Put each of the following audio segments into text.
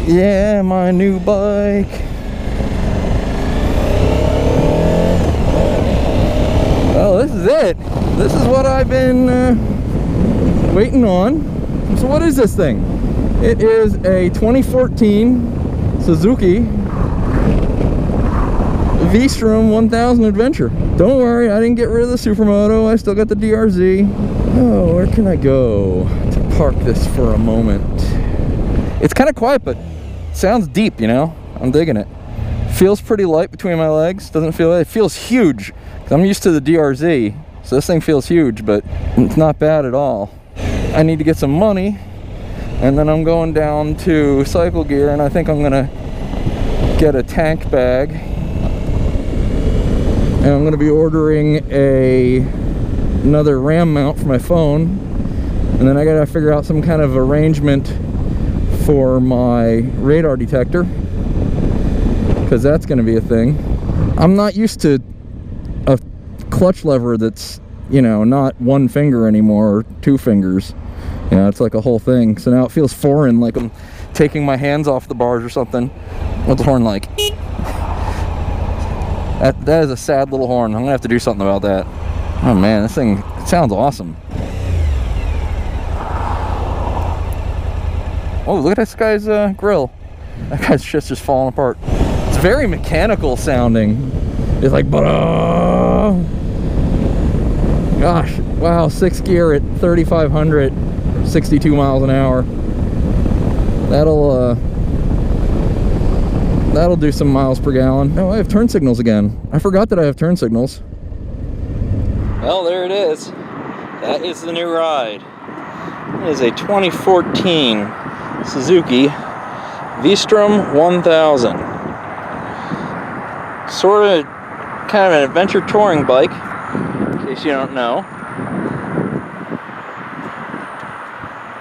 Yeah, my new bike. Well, this is it. This is what I've been waiting on. So what is this thing? It is a 2014 Suzuki V-Strom 1000 Adventure. Don't worry, I didn't get rid of the Supermoto. I still got the DRZ. Oh, where can I go to park this for a moment? It's kind of quiet, but sounds deep, you know? I'm digging it. Feels pretty light between my legs. Doesn't feel it. It feels huge. I'm used to the DRZ, so this thing feels huge, but it's not bad at all. I need to get some money, and then I'm going down to Cycle Gear, and I think I'm gonna get a tank bag, and I'm gonna be ordering another RAM mount for my phone, and then I gotta figure out some kind of arrangement for my radar detector, because that's gonna be a thing. I'm not used to a clutch lever that's, you know, not one finger anymore, or two fingers. You know, it's like a whole thing. So now it feels foreign, like I'm taking my hands off the bars or something. What's the horn like? That is a sad little horn. I'm gonna have to do something about that. Oh man, this thing, it sounds awesome. Oh, look at this guy's grill. That guy's shit's just falling apart. It's very mechanical sounding. It's like, gosh, wow, 6th gear at 3,500, 62 miles an hour. That'll do some miles per gallon. Oh, I have turn signals again. I forgot that I have turn signals. Well, there it is. That is the new ride. It is a 2014 Suzuki V-Strom 1000. Sort of, kind of an adventure touring bike, in case you don't know.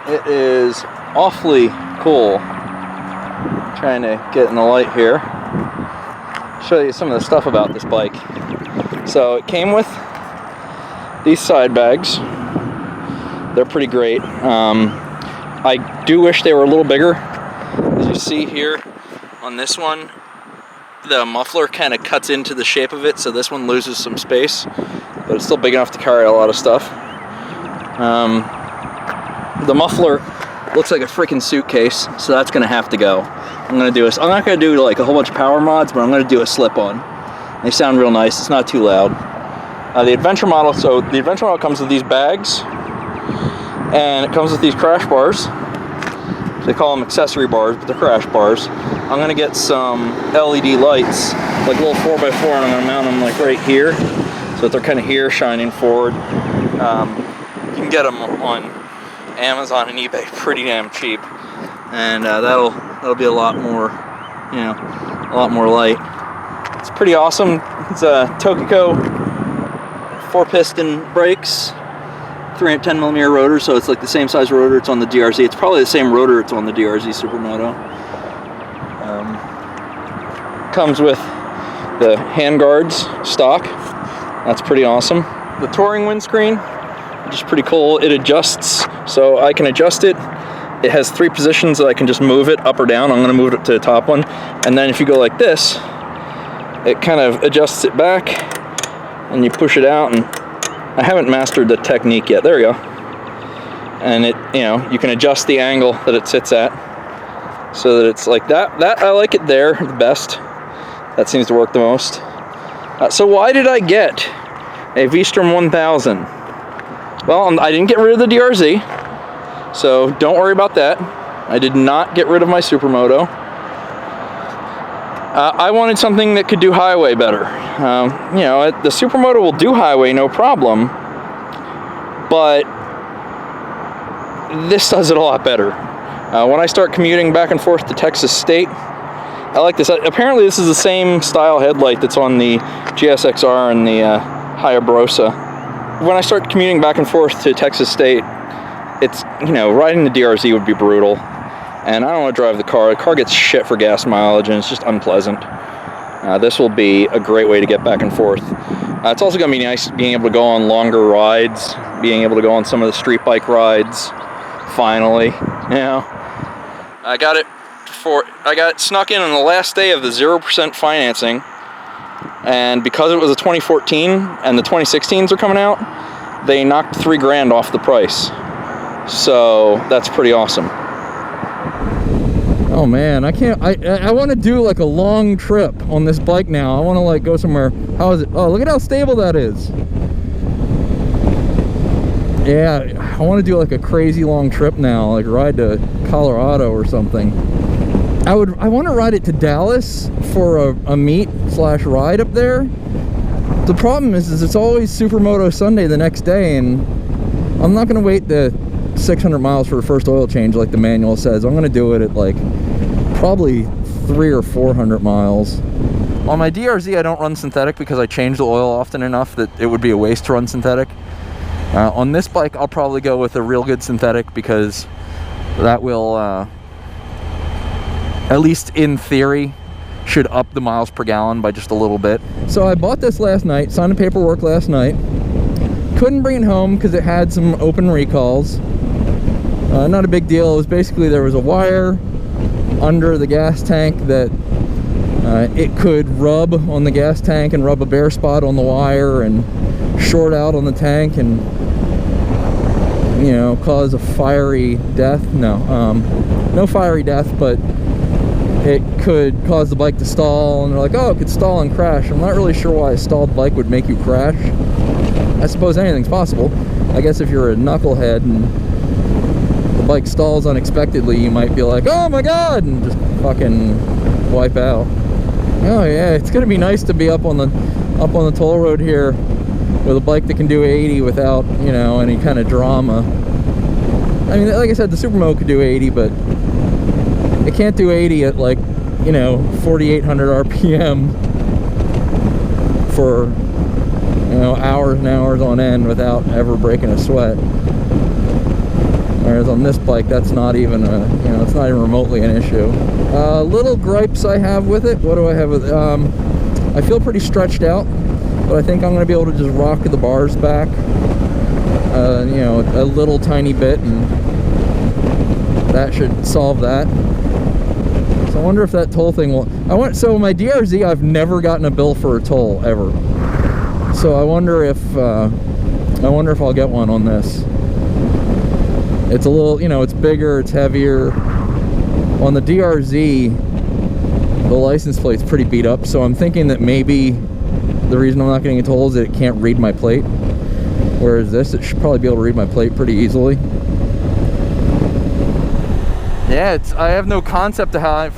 It is awfully cool. Trying to get in the light here. Show you some of the stuff about this bike. So it came with these side bags. They're pretty great. I do wish they were a little bigger. As you see here on this one, the muffler kind of cuts into the shape of it, so this one loses some space, but it's still big enough to carry a lot of stuff. The muffler looks like a freaking suitcase, so that's gonna have to go. I'm not gonna do like a whole bunch of power mods, but I'm gonna do a slip-on. They sound real nice. It's not too loud. The Adventure model. So the Adventure model comes with these bags, and it comes with these crash bars. They call them accessory bars, but they're crash bars. I'm gonna get some LED lights, like little 4x4, and I'm gonna mount them like right here, so that they're kind of here, shining forward. You can get them on Amazon and eBay pretty damn cheap, and that'll be a lot more, you know, a lot more light. It's pretty awesome. It's a Tokico 4-piston brakes, 310mm rotor, so it's like the same size rotor it's on the DRZ. It's probably the same rotor it's on the DRZ Supermoto. Comes with the handguards stock. That's pretty awesome. The touring windscreen, which is pretty cool. It adjusts, so I can adjust it. It has 3 positions that I can just move it up or down. I'm going to move it to the top one, and then if you go like this, it kind of adjusts it back, and you push it out. And I haven't mastered the technique yet. There we go. And it, you know, you can adjust the angle that it sits at, so that it's like that. I like it there the best. That seems to work the most. So why did I get a V-Strom 1000? Well, I didn't get rid of the DRZ, so don't worry about that. I did not get rid of my Supermoto. I wanted something that could do highway better. You know, the Supermoto will do highway no problem, but this does it a lot better. When I start commuting back and forth to Texas State, I like this. Apparently this is the same style headlight that's on the GSX-R and the Hayabusa. When I start commuting back and forth to Texas State, it's, you know, riding the DRZ would be brutal, and I don't want to drive the car. The car gets shit for gas mileage, and it's just unpleasant. This will be a great way to get back and forth. It's also going to be nice being able to go on longer rides, being able to go on some of the street bike rides, finally. You know, I got it snuck in on the last day of the 0% financing, and because it was a 2014 and the 2016s are coming out, they knocked $3,000 off the price. So that's pretty awesome. Oh man, I want to do like a long trip on this bike now. I want to like go somewhere. How is it? Oh, look at how stable that is. Yeah, I want to do like a crazy long trip now, like ride to Colorado or something. I want to ride it to Dallas for a meet/ride up there. The problem is it's always Supermoto Sunday the next day, and I'm not going to wait the 600 miles for a first oil change like the manual says. I'm going to do it at like probably 300 or 400 miles. On my DRZ, I don't run synthetic because I change the oil often enough that it would be a waste to run synthetic. On this bike, I'll probably go with a real good synthetic because that will, at least in theory, should up the miles per gallon by just a little bit. So I bought this last night, signed the paperwork last night. Couldn't bring it home because it had some open recalls. Not a big deal. It was basically there was a wire under the gas tank that it could rub on the gas tank and rub a bare spot on the wire and short out on the tank and, you know, cause a fiery death. No fiery death, but it could cause the bike to stall. And they're like, oh, it could stall and crash. I'm not really sure why a stalled bike would make you crash. I suppose anything's possible. I guess if you're a knucklehead and the bike stalls unexpectedly, you might be like, oh my god, and just fucking wipe out. Oh yeah, it's gonna be nice to be up on the toll road here with a bike that can do 80 without, you know, any kind of drama. I mean, like I said, the Supermoto could do 80, but it can't do 80 at like, you know, 4,800 RPM for, you know, hours and hours on end without ever breaking a sweat. Whereas on this bike, that's not even a, you know, it's not even remotely an issue. Little gripes I have with it. What do I have with it? I feel pretty stretched out, but I think I'm going to be able to just rock the bars back, you know, a little tiny bit, and that should solve that. So I wonder if that toll thing will... So my DRZ, I've never gotten a bill for a toll, ever. So I wonder if I'll get one on this. It's a little, you know, it's bigger, it's heavier. On the DRZ, the license plate's pretty beat up, so I'm thinking that maybe the reason I'm not getting a toll is that it can't read my plate. Whereas this, it should probably be able to read my plate pretty easily. Yeah, I have no concept of how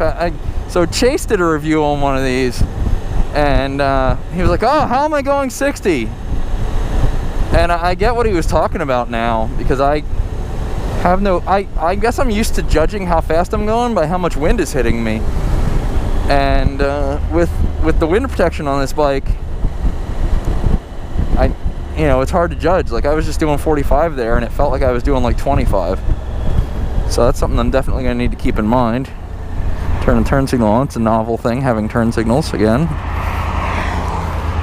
so Chase did a review on one of these, and he was like, oh, how am I going 60? And I get what he was talking about now, because I guess I'm used to judging how fast I'm going by how much wind is hitting me. And with the wind protection on this bike, you know, it's hard to judge. Like, I was just doing 45 there, and it felt like I was doing like 25. So that's something I'm definitely going to need to keep in mind. Turn signal on. It's a novel thing, having turn signals again.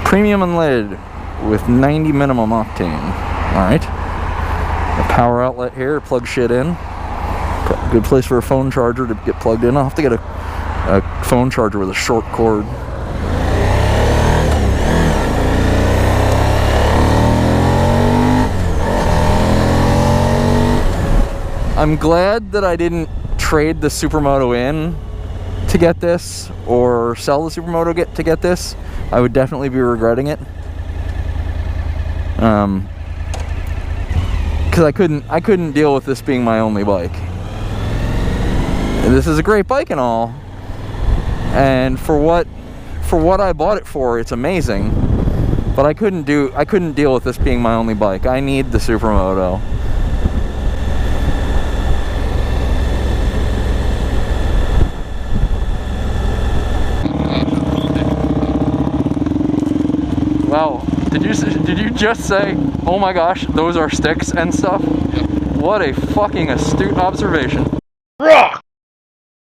Premium unleaded with 90 minimum octane. Alright. A power outlet here, plug shit in. Good place for a phone charger to get plugged in. I'll have to get a phone charger with a short cord. I'm glad that I didn't trade the Supermoto in to get this, or sell the Supermoto to get this. I would definitely be regretting it. Because I couldn't deal with this being my only bike. And this is a great bike and all, and for what I bought it for, it's amazing. But I couldn't deal with this being my only bike. I need the Supermoto. Wow, did you just say, oh my gosh, those are sticks and stuff? Yep. What a fucking astute observation. Rock!